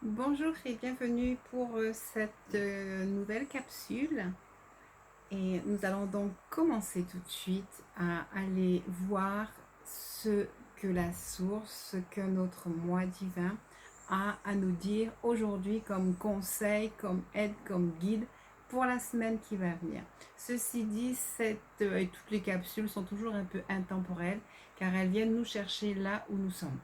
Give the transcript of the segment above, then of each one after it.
Bonjour et bienvenue pour cette nouvelle capsule. Et nous allons donc commencer tout de suite à aller voir ce que la source, ce que notre moi divin a à nous dire aujourd'hui comme conseil, comme aide, comme guide pour la semaine qui va venir. Ceci dit, et toutes les capsules sont toujours un peu intemporelles car elles viennent nous chercher là où nous sommes.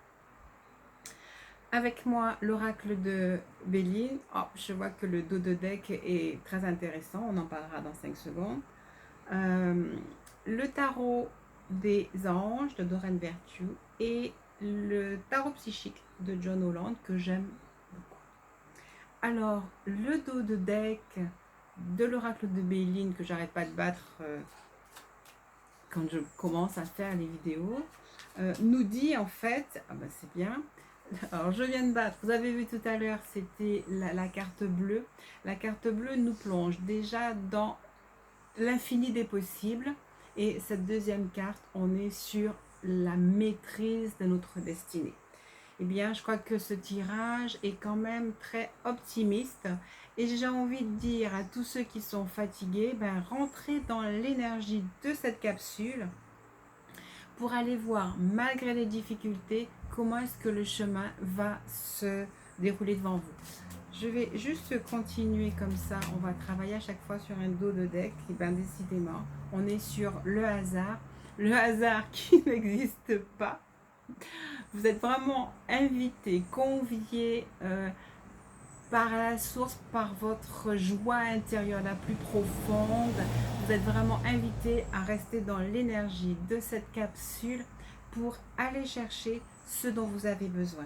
Avec moi, l'oracle de Béline. Oh, je vois que le dos de deck est très intéressant. On en parlera dans 5 secondes. Euh, le tarot des anges de Doreen Virtue et le tarot psychique de John Holland que j'aime beaucoup. Alors, le dos de deck de l'oracle de Béline que j'arrête pas de battre quand je commence à faire les vidéos nous dit en fait, ah ben c'est bien. Alors, je viens de battre. Vous avez vu tout à l'heure, c'était la carte bleue. La carte bleue nous plonge déjà dans l'infini des possibles. Et cette deuxième carte, on est sur la maîtrise de notre destinée. Eh bien, je crois que ce tirage est quand même très optimiste. Et j'ai envie de dire à tous ceux qui sont fatigués, ben, rentrez dans l'énergie de cette capsule pour aller voir, malgré les difficultés, comment est-ce que le chemin va se dérouler devant vous. Je vais juste continuer comme ça. On va travailler à chaque fois sur un dos de deck. Et bien décidément, on est sur le hasard. Le hasard qui n'existe pas. Vous êtes vraiment invité, convié par la source, par votre joie intérieure la plus profonde. Vous êtes vraiment invité à rester dans l'énergie de cette capsule pour aller chercher ce dont vous avez besoin.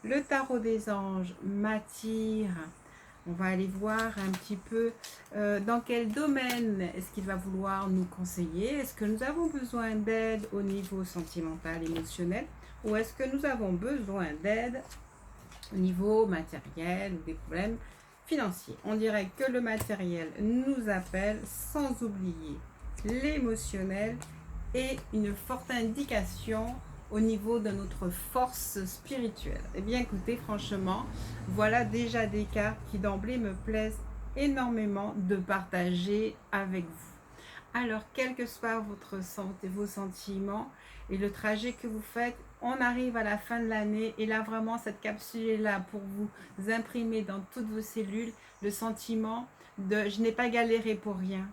Le tarot des anges m'attire. On va aller voir un petit peu dans quel domaine est-ce qu'il va vouloir nous conseiller. Est-ce que nous avons besoin d'aide au niveau sentimental, émotionnel, ou est-ce que nous avons besoin d'aide au niveau matériel ou des problèmes financiers. On dirait que le matériel nous appelle, sans oublier l'émotionnel et une forte indication au niveau de notre force spirituelle. Eh bien écoutez, franchement, voilà déjà des cartes qui d'emblée me plaisent énormément de partager avec vous. Alors, quel que soit votre santé, vos sentiments et le trajet que vous faites, on arrive à la fin de l'année et là vraiment cette capsule est là pour vous imprimer dans toutes vos cellules le sentiment de je n'ai pas galéré pour rien.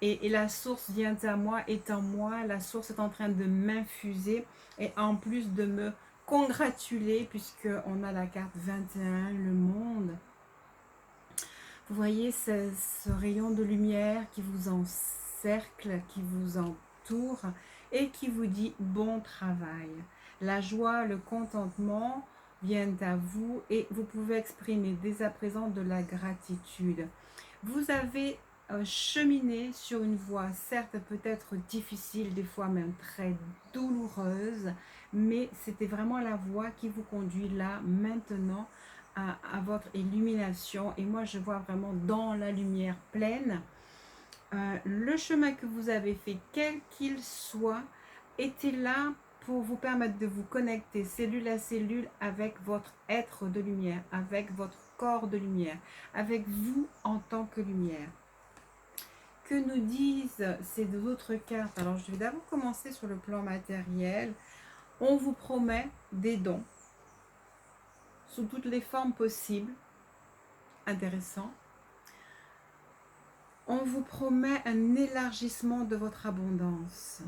Et la source vient à moi, est en moi, la source est en train de m'infuser et en plus de me congratuler puisqu'on a la carte 21, le monde. Vous voyez ce rayon de lumière qui vous encercle, qui vous entoure et qui vous dit bon travail. La joie, le contentement viennent à vous et vous pouvez exprimer dès à présent de la gratitude. Vous avez cheminé sur une voie certes peut-être difficile, des fois même très douloureuse, mais c'était vraiment la voie qui vous conduit là maintenant à votre illumination. Et moi, je vois vraiment dans la lumière pleine. Le chemin que vous avez fait, quel qu'il soit, était là pour vous permettre de vous connecter cellule à cellule avec votre être de lumière, avec votre corps de lumière, avec vous en tant que lumière. Que nous disent ces deux autres cartes? Alors, je vais d'abord commencer sur le plan matériel. On vous promet des dons sous toutes les formes possibles. Intéressant. On vous promet un élargissement de votre abondance.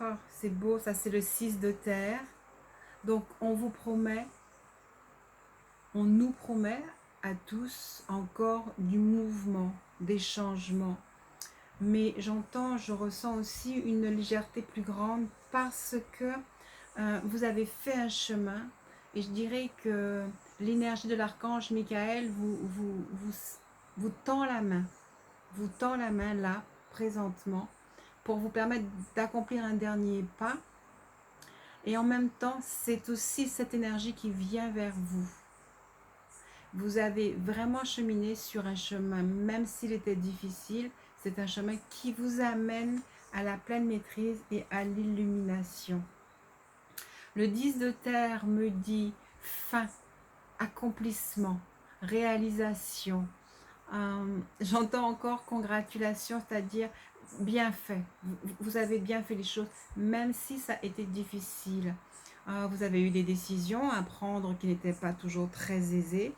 Oh, c'est beau, ça c'est le 6 de terre. Donc on vous promet, on nous promet à tous encore du mouvement, des changements. Mais j'entends, je ressens aussi une légèreté plus grande parce que vous avez fait un chemin. Et je dirais que l'énergie de l'archange Michael vous tend la main. Vous tend la main là, présentement, pour vous permettre d'accomplir un dernier pas. Et en même temps, c'est aussi cette énergie qui vient vers vous. Vous avez vraiment cheminé sur un chemin, même s'il était difficile, c'est un chemin qui vous amène à la pleine maîtrise et à l'illumination. Le 10 de terre me dit fin, accomplissement, réalisation. J'entends encore congratulations, c'est-à-dire bien fait. Vous avez bien fait les choses, même si ça a été difficile. Vous avez eu des décisions à prendre qui n'étaient pas toujours très aisées.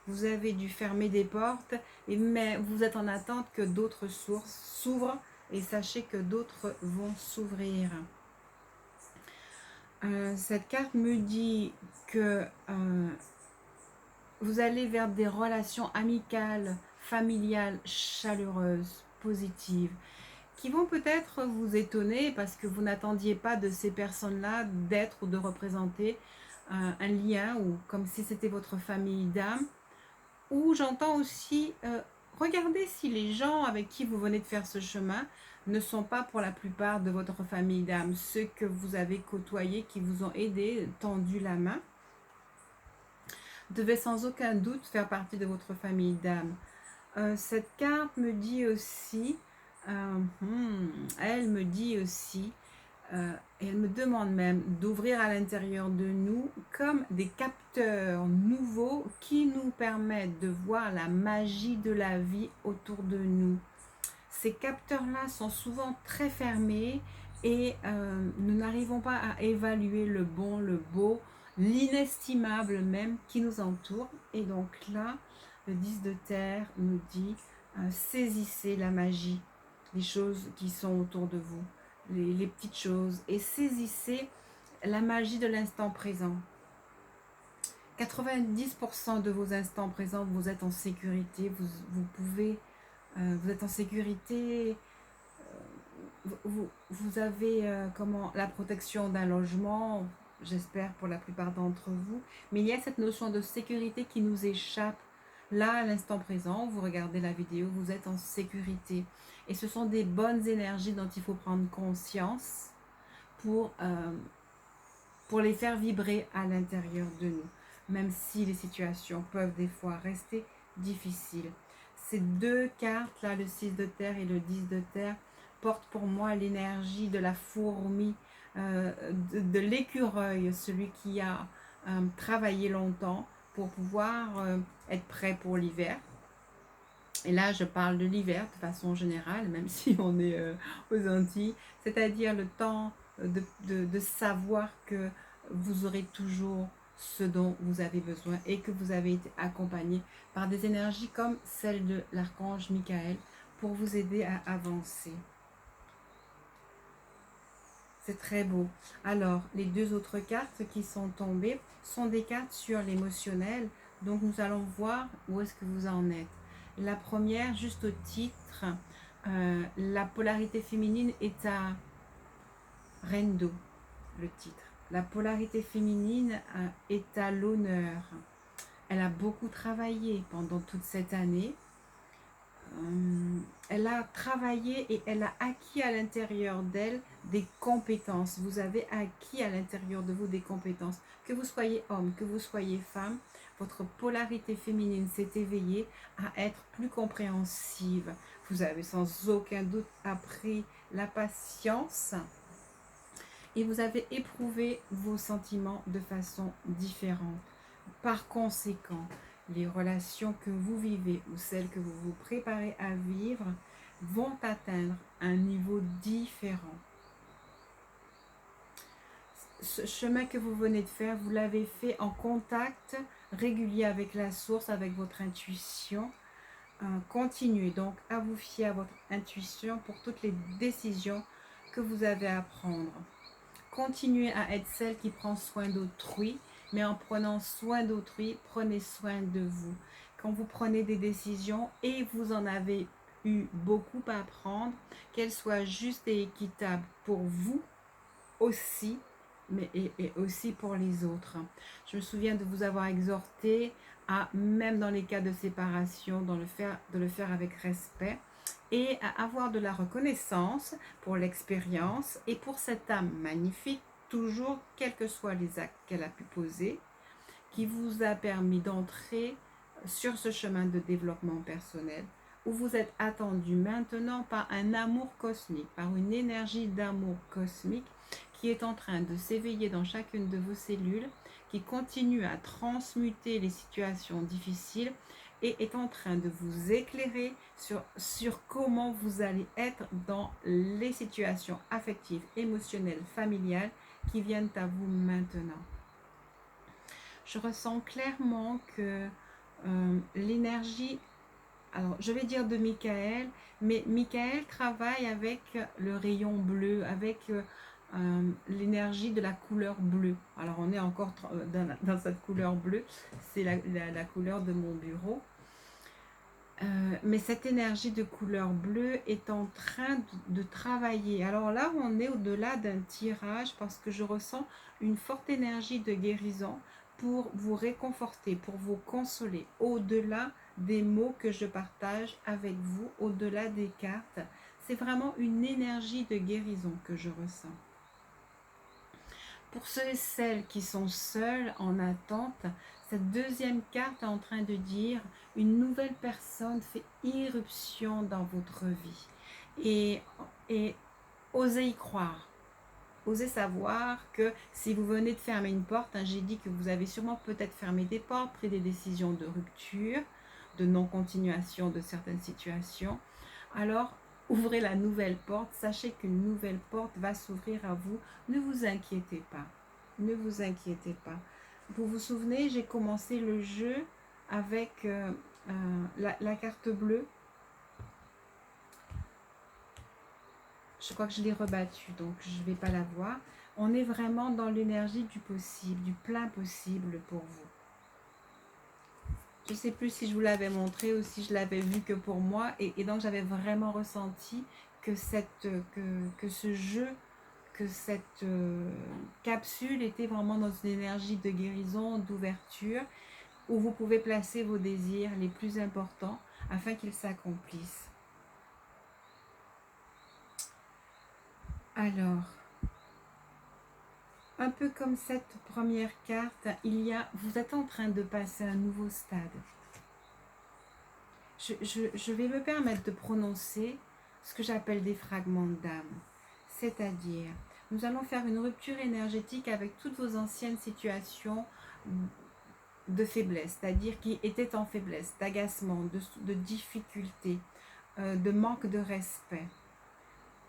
Vous avez dû fermer des portes, mais vous êtes en attente que d'autres sources s'ouvrent et sachez que d'autres vont s'ouvrir. Cette carte me dit que vous allez vers des relations amicales, familiales, chaleureuses, positives, qui vont peut-être vous étonner parce que vous n'attendiez pas de ces personnes-là d'être ou de représenter un lien ou comme si c'était votre famille d'âme. Ou j'entends aussi, regardez si les gens avec qui vous venez de faire ce chemin ne sont pas pour la plupart de votre famille d'âme, ceux que vous avez côtoyés, qui vous ont aidé, tendu la main, devaient sans aucun doute faire partie de votre famille d'âme. Cette carte me dit aussi, elle me dit aussi, elle me demande même d'ouvrir à l'intérieur de nous comme des capteurs nouveaux qui nous permettent de voir la magie de la vie autour de nous. Ces capteurs-là sont souvent très fermés et nous n'arrivons pas à évaluer le bon, le beau, l'inestimable même qui nous entoure. Et donc là, le 10 de terre nous dit saisissez la magie, les choses qui sont autour de vous, les petites choses, et saisissez la magie de l'instant présent. 90% de vos instants présents, vous êtes en sécurité, vous êtes en sécurité, vous avez la protection d'un logement, j'espère pour la plupart d'entre vous, mais il y a cette notion de sécurité qui nous échappe. Là, à l'instant présent, vous regardez la vidéo, vous êtes en sécurité. Et ce sont des bonnes énergies dont il faut prendre conscience pour les faire vibrer à l'intérieur de nous, même si les situations peuvent des fois rester difficiles. Ces deux cartes, là, le 6 de terre et le 10 de terre, portent pour moi l'énergie de la fourmi, de l'écureuil, celui qui a travaillé longtemps pour pouvoir être prêt pour l'hiver. Et là, je parle de l'hiver de façon générale, même si on est aux Antilles, c'est-à-dire le temps de savoir que vous aurez toujours ce dont vous avez besoin et que vous avez été accompagné par des énergies comme celle de l'archange Michael pour vous aider à avancer. C'est très beau. Alors, les deux autres cartes qui sont tombées sont des cartes sur l'émotionnel. Donc, nous allons voir où est-ce que vous en êtes. La première, juste au titre, la polarité féminine est à Reine d'eau, le titre. La polarité féminine est à l'honneur. Elle a beaucoup travaillé pendant toute cette année. Elle a travaillé et elle a acquis à l'intérieur d'elle des compétences. Vous avez acquis à l'intérieur de vous des compétences. Que vous soyez homme, que vous soyez femme, votre polarité féminine s'est éveillée à être plus compréhensive. Vous avez sans aucun doute appris la patience et vous avez éprouvé vos sentiments de façon différente. Par conséquent, les relations que vous vivez ou celles que vous vous préparez à vivre vont atteindre un niveau différent. Ce chemin que vous venez de faire, vous l'avez fait en contact régulier avec la source, avec votre intuition. Continuez donc à vous fier à votre intuition pour toutes les décisions que vous avez à prendre. Continuez à être celle qui prend soin d'autrui, mais en prenant soin d'autrui, prenez soin de vous. Quand vous prenez des décisions et vous en avez eu beaucoup à prendre, qu'elles soient justes et équitables pour vous aussi, mais et aussi pour les autres. Je me souviens de vous avoir exhorté à, même dans les cas de séparation, de le faire avec respect et à avoir de la reconnaissance pour l'expérience et pour cette âme magnifique, toujours, quels que soient les actes qu'elle a pu poser, qui vous a permis d'entrer sur ce chemin de développement personnel, où vous êtes attendu maintenant par un amour cosmique, par une énergie d'amour cosmique qui est en train de s'éveiller dans chacune de vos cellules, qui continue à transmuter les situations difficiles et est en train de vous éclairer sur comment vous allez être dans les situations affectives, émotionnelles, familiales qui viennent à vous maintenant. Je ressens clairement que l'énergie, alors je vais dire de Michael, mais Michael travaille avec le rayon bleu, avec l'énergie de la couleur bleue. Alors on est encore dans cette couleur bleue, c'est la couleur de mon bureau. Mais cette énergie de couleur bleue est en train de travailler. Alors là, on est au-delà d'un tirage parce que je ressens une forte énergie de guérison pour vous réconforter, pour vous consoler, au-delà des mots que je partage avec vous, au-delà des cartes. C'est vraiment une énergie de guérison que je ressens. Pour ceux et celles qui sont seuls en attente, cette deuxième carte est en train de dire une nouvelle personne fait irruption dans votre vie. Et osez y croire. Osez savoir que si vous venez de fermer une porte, j'ai dit que vous avez sûrement peut-être fermé des portes, pris des décisions de rupture, de non-continuation de certaines situations. Alors, ouvrez la nouvelle porte, sachez qu'une nouvelle porte va s'ouvrir à vous. Ne vous inquiétez pas, ne vous inquiétez pas. Vous vous souvenez, j'ai commencé le jeu avec la carte bleue. Je crois que je l'ai rebattue, donc je ne vais pas la voir. On est vraiment dans l'énergie du possible, du plein possible pour vous. Je ne sais plus si je vous l'avais montré ou si je l'avais vu que pour moi. Et donc j'avais vraiment ressenti que ce jeu, que cette capsule était vraiment dans une énergie de guérison, d'ouverture, où vous pouvez placer vos désirs les plus importants afin qu'ils s'accomplissent. Alors, un peu comme cette première carte, vous êtes en train de passer un nouveau stade. Je vais me permettre de prononcer ce que j'appelle des fragments d'âme. C'est-à-dire, nous allons faire une rupture énergétique avec toutes vos anciennes situations de faiblesse, c'est-à-dire qui étaient en faiblesse, d'agacement, de difficulté, de manque de respect.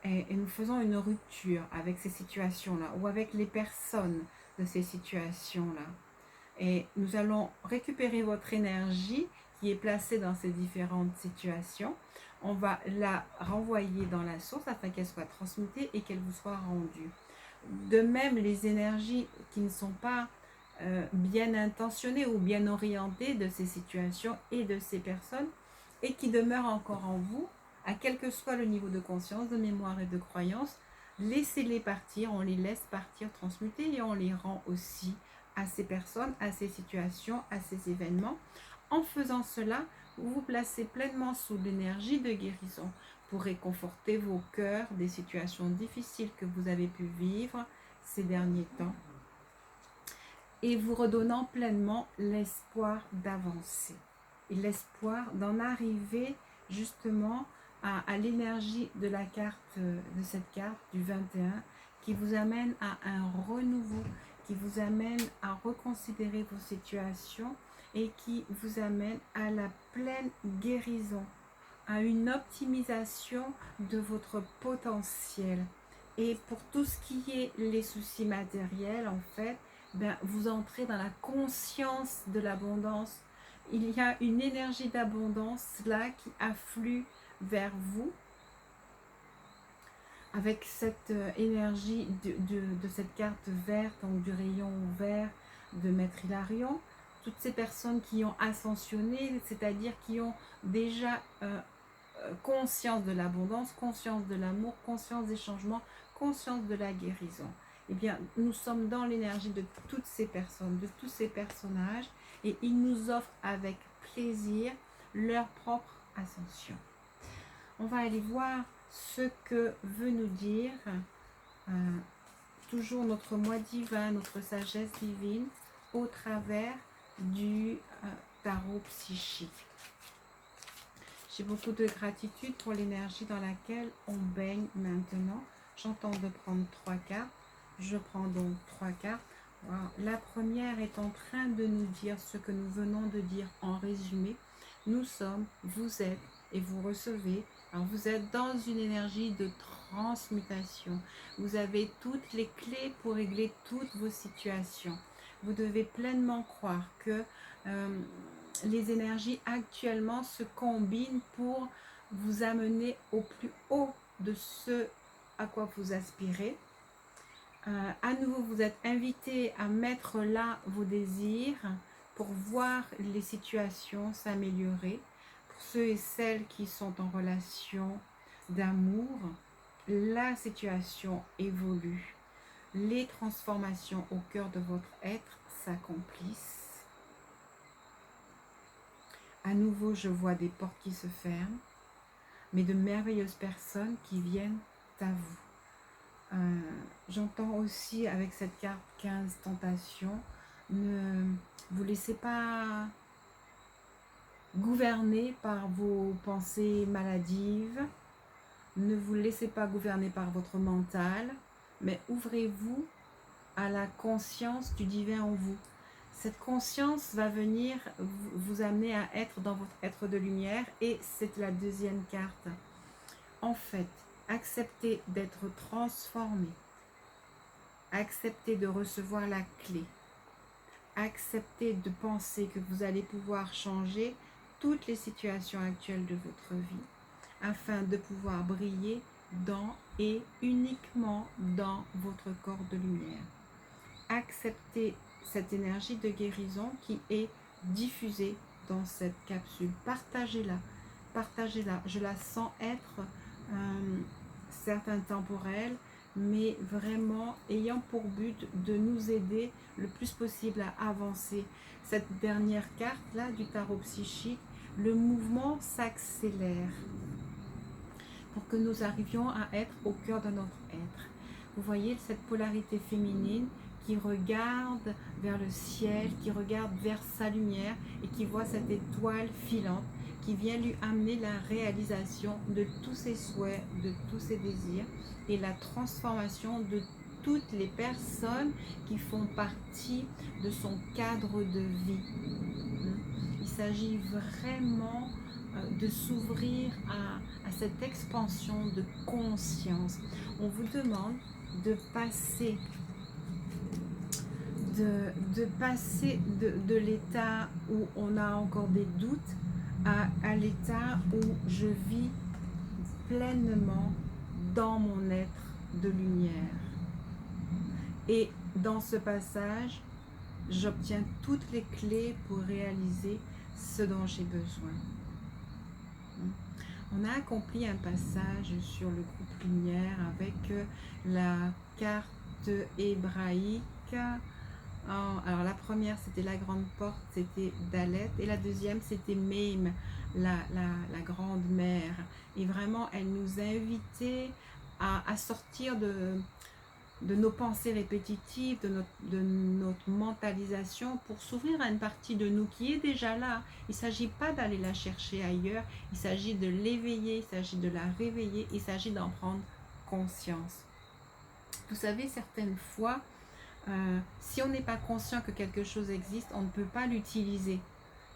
Et nous faisons une rupture avec ces situations-là ou avec les personnes de ces situations-là. Et nous allons récupérer votre énergie qui est placée dans ces différentes situations. On va la renvoyer dans la source afin qu'elle soit transmutée et qu'elle vous soit rendue. De même, les énergies qui ne sont pas bien intentionnées ou bien orientées de ces situations et de ces personnes et qui demeurent encore en vous, à quel que soit le niveau de conscience, de mémoire et de croyance, laissez-les partir, on les laisse partir, transmuter et on les rend aussi à ces personnes, à ces situations, à ces événements. En faisant cela, vous vous placez pleinement sous l'énergie de guérison pour réconforter vos cœurs des situations difficiles que vous avez pu vivre ces derniers temps et vous redonnant pleinement l'espoir d'avancer et l'espoir d'en arriver justement à l'énergie de la carte, de cette carte du 21 qui vous amène à un renouveau, qui vous amène à reconsidérer vos situations et qui vous amène à la pleine guérison, à une optimisation de votre potentiel. Et pour tout ce qui est les soucis matériels, en fait, vous entrez dans la conscience de l'abondance. Il y a une énergie d'abondance là qui afflue vers vous avec cette énergie de cette carte verte, donc du rayon vert de Maître Hilarion. Toutes ces personnes qui ont ascensionné, c'est-à-dire qui ont déjà conscience de l'abondance, conscience de l'amour, conscience des changements, conscience de la guérison. Eh bien, nous sommes dans l'énergie de toutes ces personnes, de tous ces personnages, et ils nous offrent avec plaisir leur propre ascension. On va aller voir ce que veut nous dire toujours notre moi divin, notre sagesse divine, au travers du tarot psychique. J'ai beaucoup de gratitude pour l'énergie dans laquelle on baigne maintenant. J'entends de prendre 3 cartes. Je prends donc 3 cartes. Wow. La première est en train de nous dire ce que nous venons de dire en résumé. Nous sommes, vous êtes et vous recevez. Alors vous êtes dans une énergie de transmutation. Vous avez toutes les clés pour régler toutes vos situations. Vous devez pleinement croire que les énergies actuellement se combinent pour vous amener au plus haut de ce à quoi vous aspirez. À nouveau, vous êtes invité à mettre là vos désirs pour voir les situations s'améliorer. Pour ceux et celles qui sont en relation d'amour, la situation évolue. Les transformations au cœur de votre être s'accomplissent. À nouveau, je vois des portes qui se ferment, mais de merveilleuses personnes qui viennent à vous. J'entends aussi avec cette carte 15 tentations, ne vous laissez pas gouverner par vos pensées maladives, ne vous laissez pas gouverner par votre mental, mais ouvrez-vous à la conscience du divin en vous. Cette conscience va venir vous amener à être dans votre être de lumière et c'est la deuxième carte. En fait, acceptez d'être transformé. Acceptez de recevoir la clé. Acceptez de penser que vous allez pouvoir changer toutes les situations actuelles de votre vie afin de pouvoir briller dans et uniquement dans votre corps de lumière. Acceptez cette énergie de guérison qui est diffusée dans cette capsule. Partagez-la. Partagez-la. Je la sens être certes intemporelle, mais vraiment ayant pour but de nous aider le plus possible à avancer. Cette dernière carte là du tarot psychique, le mouvement s'accélère pour que nous arrivions à être au cœur de notre être. Vous voyez cette polarité féminine qui regarde vers le ciel, qui regarde vers sa lumière et qui voit cette étoile filante qui vient lui amener la réalisation de tous ses souhaits, de tous ses désirs et la transformation de toutes les personnes qui font partie de son cadre de vie. Il s'agit vraiment de s'ouvrir à cette expansion de conscience. On vous demande de passer de l'état où on a encore des doutes à l'état où je vis pleinement dans mon être de lumière. Et dans ce passage, j'obtiens toutes les clés pour réaliser ce dont j'ai besoin. On a accompli un passage sur le groupe lumière avec la carte hébraïque. Alors la première c'était la grande porte, c'était Dalet, et la deuxième c'était Meim, la grande mère. Et vraiment elle nous invitait à sortir de nos pensées répétitives, de notre mentalisation pour s'ouvrir à une partie de nous qui est déjà là. Il ne s'agit pas d'aller la chercher ailleurs, il s'agit de l'éveiller, il s'agit de la réveiller, il s'agit d'en prendre conscience. Vous savez, certaines fois, si on n'est pas conscient que quelque chose existe, on ne peut pas l'utiliser.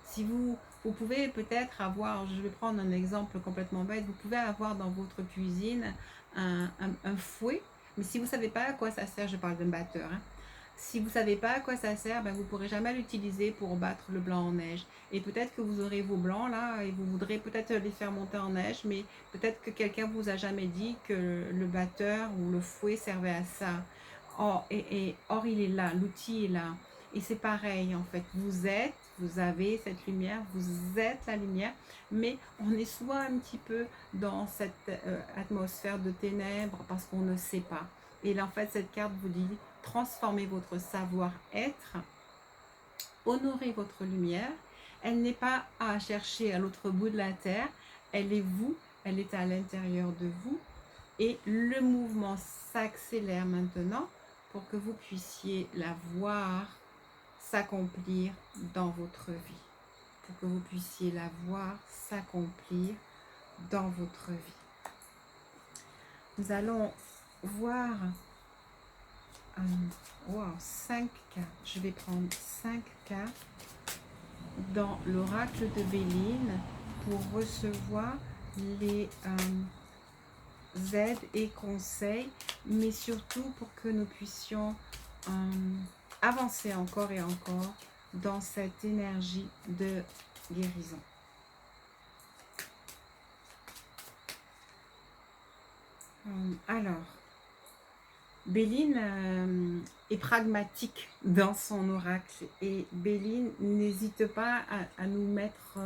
Si vous pouvez peut-être avoir, je vais prendre un exemple complètement bête, vous pouvez avoir dans votre cuisine un fouet, mais si vous ne savez pas à quoi ça sert, je parle d'un batteur, hein. Si vous ne savez pas à quoi ça sert, ben vous ne pourrez jamais l'utiliser pour battre le blanc en neige. Et peut-être que vous aurez vos blancs là, et vous voudrez peut-être les faire monter en neige, mais peut-être que quelqu'un vous a jamais dit que le batteur ou le fouet servait à ça. Or il est là, l'outil est là. Et c'est pareil en fait, vous avez cette lumière, vous êtes la lumière, mais on est soit un petit peu dans cette atmosphère de ténèbres parce qu'on ne sait pas. Et là en fait cette carte vous dit, transformez votre savoir-être, honorez votre lumière, elle n'est pas à chercher à l'autre bout de la terre, elle est vous, elle est à l'intérieur de vous, et le mouvement s'accélère maintenant pour que vous puissiez la voir s'accomplir dans votre vie. Pour que vous puissiez la voir s'accomplir dans votre vie. Nous allons voir wow, 5 cartes. Je vais prendre 5 cartes dans l'oracle de Béline pour recevoir les aides et conseils, mais surtout pour que nous puissions avancer encore et encore dans cette énergie de guérison. Alors, Béline est pragmatique dans son oracle et Béline n'hésite pas à nous mettre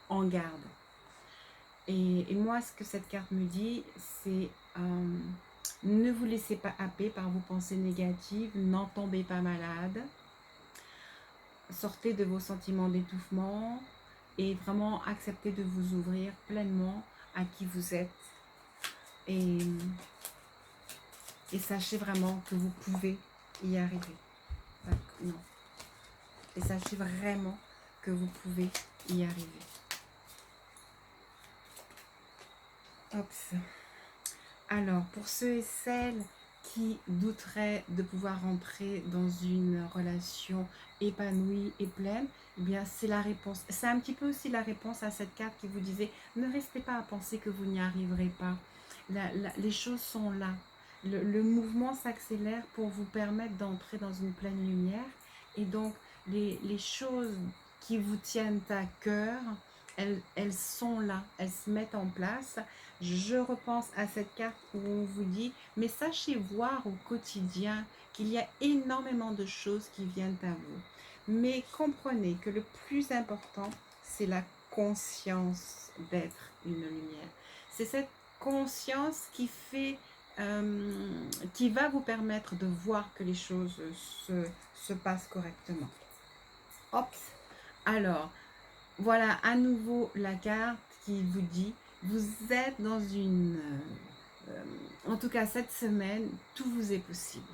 en garde. Et moi, ce que cette carte me dit, c'est ne vous laissez pas happer par vos pensées négatives, n'en tombez pas malade, sortez de vos sentiments d'étouffement et vraiment acceptez de vous ouvrir pleinement à qui vous êtes. Et sachez vraiment que vous pouvez y arriver. Non. Et sachez vraiment que vous pouvez y arriver. Ops. Alors, pour ceux et celles qui douteraient de pouvoir rentrer dans une relation épanouie et pleine, eh bien, c'est la réponse. C'est un petit peu aussi la réponse à cette carte qui vous disait, ne restez pas à penser que vous n'y arriverez pas. Les choses sont là. Le mouvement s'accélère pour vous permettre d'entrer dans une pleine lumière. Et donc, les choses qui vous tiennent à cœur, elles sont là, elles se mettent en place. Je repense à cette carte où on vous dit, mais sachez voir au quotidien qu'il y a énormément de choses qui viennent à vous. Mais comprenez que le plus important, c'est la conscience d'être une lumière. C'est cette conscience qui fait, qui va vous permettre de voir que les choses se passent correctement. Ops. Alors, voilà à nouveau la carte qui vous dit, vous êtes dans une... en tout cas, cette semaine, tout vous est possible.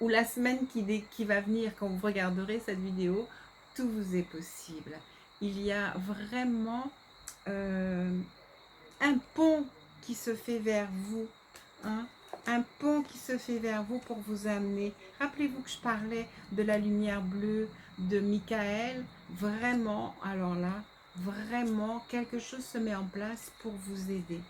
Ou la semaine qui va venir, quand vous regarderez cette vidéo, tout vous est possible. Il y a vraiment un pont qui se fait vers vous. Hein, un pont qui se fait vers vous pour vous amener. Rappelez-vous que je parlais de la lumière bleue de Michael. Vraiment, alors là, vraiment, quelque chose se met en place pour vous aider.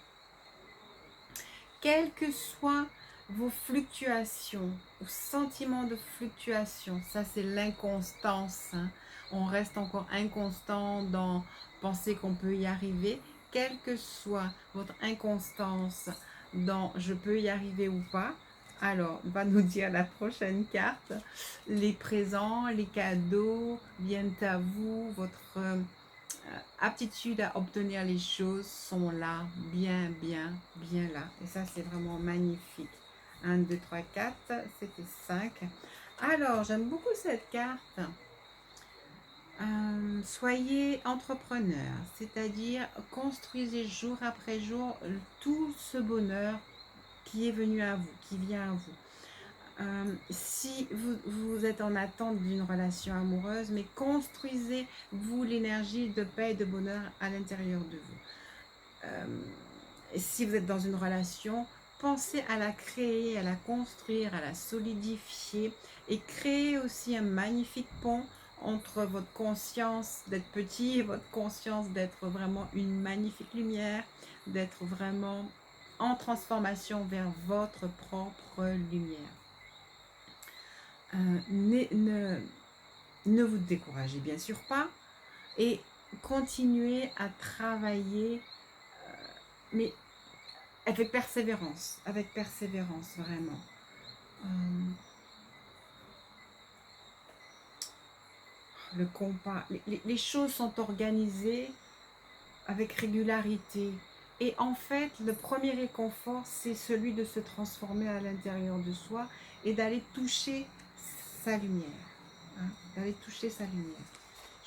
Quelles que soient vos fluctuations, vos sentiments de fluctuation, ça c'est l'inconstance. Hein. On reste encore inconstant dans penser qu'on peut y arriver. Quelle que soit votre inconstance dans je peux y arriver ou pas, alors va nous dire la prochaine carte. Les présents, les cadeaux viennent à vous, votre aptitude à obtenir les choses sont là, bien là. Et ça, c'est vraiment magnifique. 1, 2, 3, 4, c'était 5. Alors, j'aime beaucoup cette carte. Soyez entrepreneur, c'est-à-dire construisez jour après jour tout ce bonheur qui est venu à vous, qui vient à vous. Si vous êtes en attente d'une relation amoureuse, mais construisez-vous l'énergie de paix et de bonheur à l'intérieur de vous. Si vous êtes dans une relation, pensez à la créer, à la construire, à la solidifier et créer aussi un magnifique pont entre votre conscience d'être petit et votre conscience d'être vraiment une magnifique lumière, d'être vraiment en transformation vers votre propre lumière. Ne vous découragez bien sûr pas et continuez à travailler, mais avec persévérance vraiment. Le compas, les choses sont organisées avec régularité. Et en fait, le premier réconfort, c'est celui de se transformer à l'intérieur de soi et d'aller toucher sa lumière. Hein, d'aller toucher sa lumière.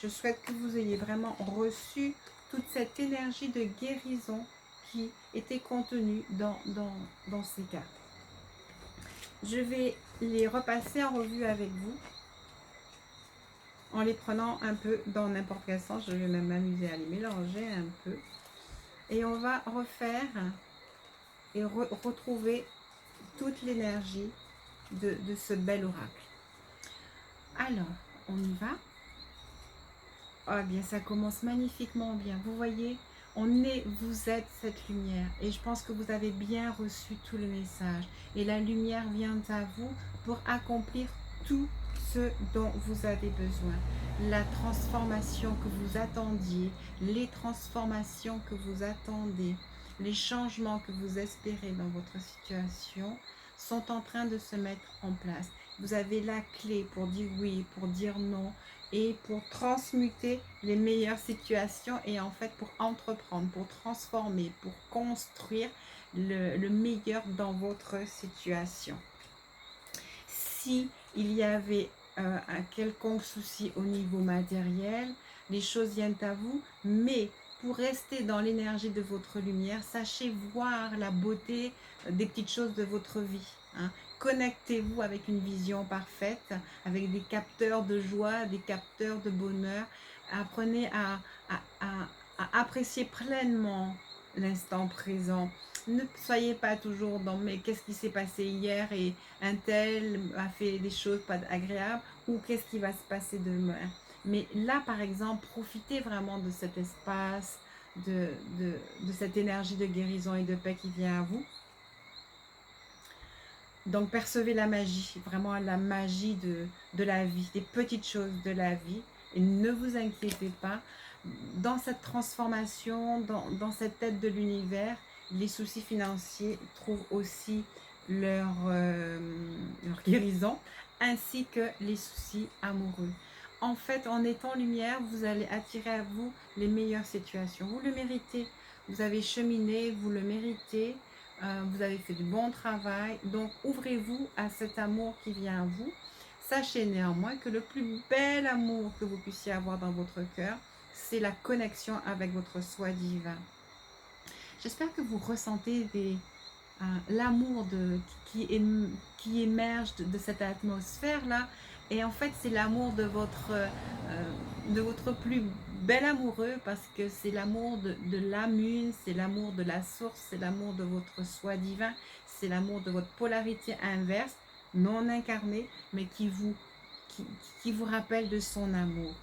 Je souhaite que vous ayez vraiment reçu toute cette énergie de guérison qui était contenue dans ces cartes. Je vais les repasser en revue avec vous en les prenant un peu dans n'importe quel sens. Je vais même m'amuser à les mélanger un peu. Et on va refaire et retrouver toute l'énergie de ce bel oracle. Alors, on y va. Ah bien, ça commence magnifiquement bien. Vous voyez, vous êtes cette lumière. Et je pense que vous avez bien reçu tout le message. Et la lumière vient à vous pour accomplir tout ce dont vous avez besoin. La transformation que vous attendiez, les transformations que vous attendez, les changements que vous espérez dans votre situation sont en train de se mettre en place. Vous avez la clé pour dire oui, pour dire non, et pour transmuter les meilleures situations et en fait pour entreprendre, pour transformer, pour construire le meilleur dans votre situation. Si il y avait un quelconque souci au niveau matériel, les choses viennent à vous, mais pour rester dans l'énergie de votre lumière, sachez voir la beauté des petites choses de votre vie. Hein. Connectez-vous avec une vision parfaite, avec des capteurs de joie, des capteurs de bonheur. Apprenez à apprécier pleinement l'instant présent. Ne soyez pas toujours dans mais qu'est-ce qui s'est passé hier et un tel a fait des choses pas agréables ou qu'est-ce qui va se passer demain. Mais là, par exemple, profitez vraiment de cet espace, de cette énergie de guérison et de paix qui vient à vous. Donc, percevez la magie, vraiment la magie de la vie, des petites choses de la vie. Et ne vous inquiétez pas, dans cette transformation, dans cette aide de l'univers, les soucis financiers trouvent aussi leur guérison, ainsi que les soucis amoureux. En fait, en étant lumière, vous allez attirer à vous les meilleures situations. Vous le méritez. Vous avez cheminé, vous le méritez. Vous avez fait du bon travail. Donc, ouvrez-vous à cet amour qui vient à vous. Sachez néanmoins que le plus bel amour que vous puissiez avoir dans votre cœur, c'est la connexion avec votre soi divin. J'espère que vous ressentez l'amour qui émerge de cette atmosphère-là. Et en fait, c'est l'amour de votre plus bel amoureux parce que c'est l'amour de l'âme une, c'est l'amour de la source, c'est l'amour de votre soi divin, c'est l'amour de votre polarité inverse, non incarnée, mais qui vous rappelle de son amour.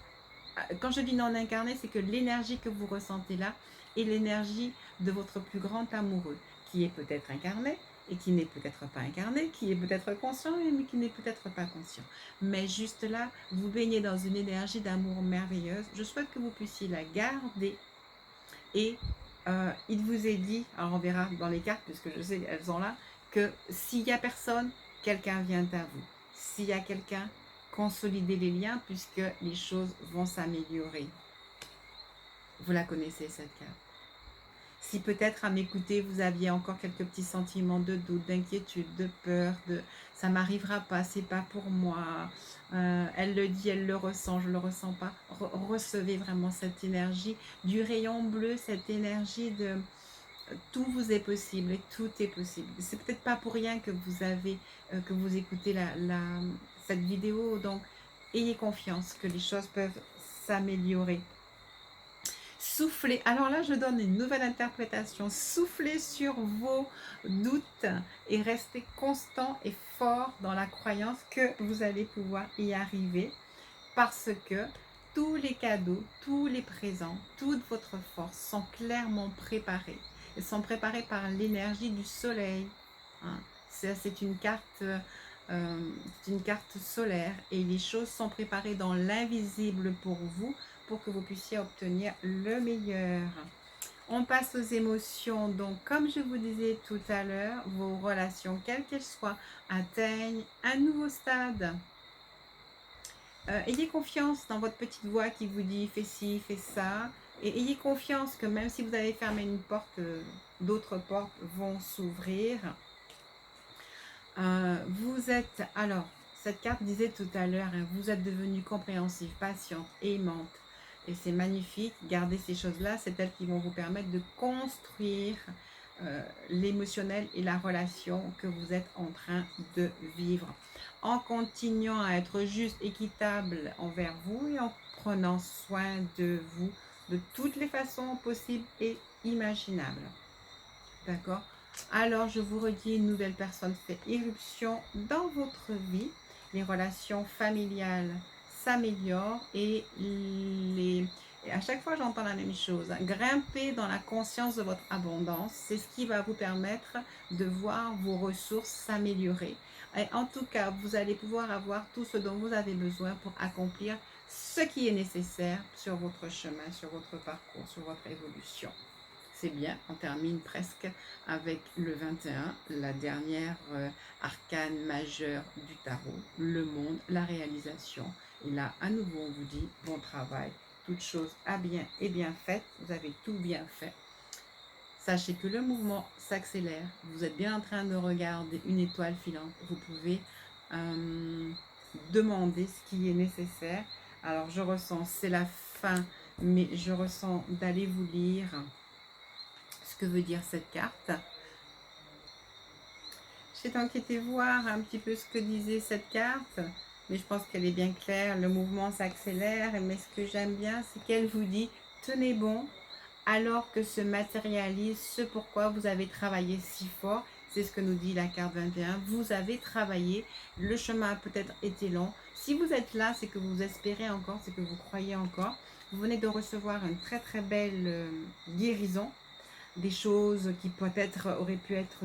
Quand je dis non incarné, c'est que l'énergie que vous ressentez là est l'énergie de votre plus grand amoureux, qui est peut-être incarné et qui n'est peut-être pas incarné, qui est peut-être conscient mais qui n'est peut-être pas conscient. Mais juste là, vous baignez dans une énergie d'amour merveilleuse. Je souhaite que vous puissiez la garder. Et il vous est dit, alors on verra dans les cartes, puisque je sais qu'elles sont là, que s'il n'y a personne, quelqu'un vient à vous. S'il y a quelqu'un, consolidez les liens puisque les choses vont s'améliorer. Vous la connaissez cette carte. Si peut-être à m'écouter, vous aviez encore quelques petits sentiments de doute, d'inquiétude, de peur, de ça m'arrivera pas, c'est pas pour moi, elle le dit, elle le ressent, je le ressens pas. Recevez vraiment cette énergie du rayon bleu, cette énergie de tout vous est possible et tout est possible. C'est peut-être pas pour rien que que vous écoutez cette vidéo, donc ayez confiance que les choses peuvent s'améliorer. Soufflez, alors là je donne une nouvelle interprétation, soufflez sur vos doutes et restez constant et fort dans la croyance que vous allez pouvoir y arriver parce que tous les cadeaux, tous les présents, toute votre force sont clairement préparés. Ils sont préparés par l'énergie du soleil. Hein. C'est une carte solaire et les choses sont préparées dans l'invisible pour vous pour que vous puissiez obtenir le meilleur. On passe aux émotions. Donc, comme je vous disais tout à l'heure, vos relations, quelles qu'elles soient, atteignent un nouveau stade. Ayez confiance dans votre petite voix qui vous dit « fais ci, fais ça ». Et ayez confiance que même si vous avez fermé une porte, d'autres portes vont s'ouvrir. Vous êtes, alors, cette carte disait tout à l'heure, hein, vous êtes devenu compréhensif, patiente, aimante. Et c'est magnifique, gardez ces choses-là, c'est elles qui vont vous permettre de construire l'émotionnel et la relation que vous êtes en train de vivre. En continuant à être juste, équitable envers vous et en prenant soin de vous de toutes les façons possibles et imaginables. D'accord ? Alors, je vous redis, une nouvelle personne fait irruption dans votre vie. Les relations familiales s'améliorent et à chaque fois, j'entends la même chose, hein. Grimper dans la conscience de votre abondance, c'est ce qui va vous permettre de voir vos ressources s'améliorer. Et en tout cas, vous allez pouvoir avoir tout ce dont vous avez besoin pour accomplir ce qui est nécessaire sur votre chemin, sur votre parcours, sur votre évolution. C'est bien, on termine presque avec le 21, la dernière arcane majeure du tarot, le monde, la réalisation. Et là, à nouveau, on vous dit bon travail, toute chose a bien et bien faite, vous avez tout bien fait. Sachez que le mouvement s'accélère, vous êtes bien en train de regarder une étoile filante, vous pouvez demander ce qui est nécessaire. Alors je ressens, c'est la fin, mais je ressens d'aller vous lire ce que veut dire cette carte. J'ai enquêté voir un petit peu ce que disait cette carte, mais je pense qu'elle est bien claire. Le mouvement s'accélère, mais ce que j'aime bien, c'est qu'elle vous dit tenez bon, alors que se matérialise ce pourquoi vous avez travaillé si fort. C'est ce que nous dit la carte 21. Vous avez travaillé, le chemin a peut-être été long. Si vous êtes là, c'est que vous espérez encore, c'est que vous croyez encore. Vous venez de recevoir une très très belle guérison, des choses qui peut-être auraient pu être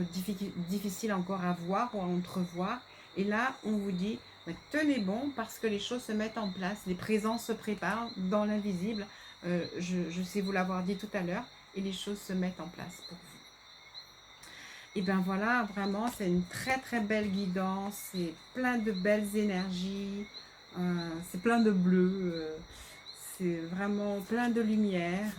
difficiles encore à voir ou à entrevoir. Et là, on vous dit, tenez bon parce que les choses se mettent en place, les présences se préparent dans l'invisible. Je sais vous l'avoir dit tout à l'heure, et les choses se mettent en place pour vous. Et bien voilà, vraiment, c'est une très très belle guidance, c'est plein de belles énergies, c'est plein de bleu, c'est vraiment plein de lumière.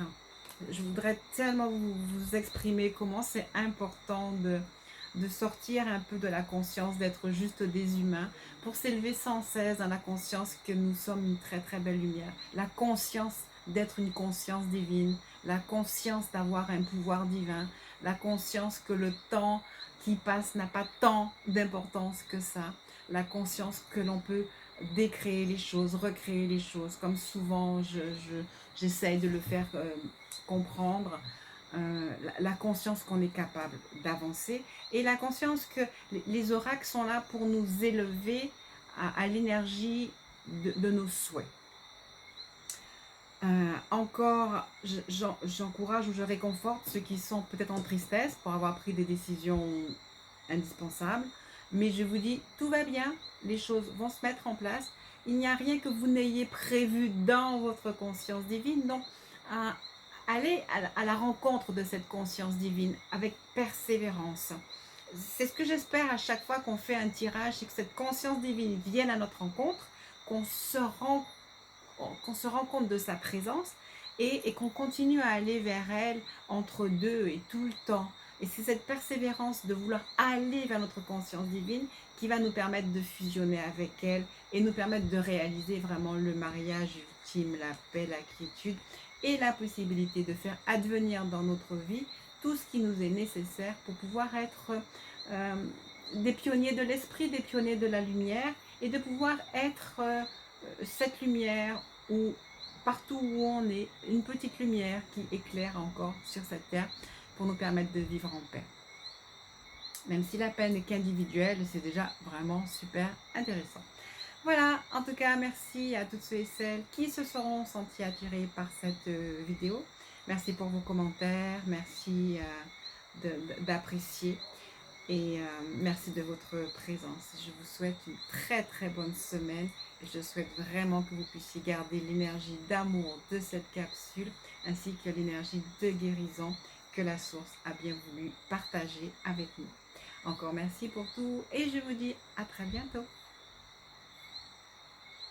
Je voudrais tellement vous exprimer comment c'est important de sortir un peu de la conscience d'être juste des humains pour s'élever sans cesse dans la conscience que nous sommes une très très belle lumière. La conscience d'être une conscience divine, la conscience d'avoir un pouvoir divin, la conscience que le temps qui passe n'a pas tant d'importance que ça, la conscience que l'on peut décréer les choses, recréer les choses, comme souvent j'essaye de le faire comprendre, la conscience qu'on est capable d'avancer et la conscience que les oracles sont là pour nous élever à l'énergie de nos souhaits. Encore, j'encourage ou je réconforte ceux qui sont peut-être en tristesse pour avoir pris des décisions indispensables, mais je vous dis, tout va bien, les choses vont se mettre en place, il n'y a rien que vous n'ayez prévu dans votre conscience divine, donc allez à la rencontre de cette conscience divine avec persévérance. C'est ce que j'espère à chaque fois qu'on fait un tirage, c'est que cette conscience divine vienne à notre rencontre, qu'on se rend compte de sa présence et qu'on continue à aller vers elle entre deux et tout le temps. Et c'est cette persévérance de vouloir aller vers notre conscience divine qui va nous permettre de fusionner avec elle et nous permettre de réaliser vraiment le mariage ultime, la paix, la quiétude et la possibilité de faire advenir dans notre vie tout ce qui nous est nécessaire pour pouvoir être des pionniers de l'esprit, des pionniers de la lumière et de pouvoir être cette lumière où partout où on est, une petite lumière qui éclaire encore sur cette terre pour nous permettre de vivre en paix. Même si la paix n'est qu'individuelle, c'est déjà vraiment super intéressant. Voilà, en tout cas, merci à toutes ceux et celles qui se seront sentis attirés par cette vidéo. Merci pour vos commentaires, merci d'apprécier et merci de votre présence. Je vous souhaite une très très bonne semaine et je souhaite vraiment que vous puissiez garder l'énergie d'amour de cette capsule ainsi que l'énergie de guérison que la source a bien voulu partager avec nous. Encore merci pour tout et je vous dis à très bientôt.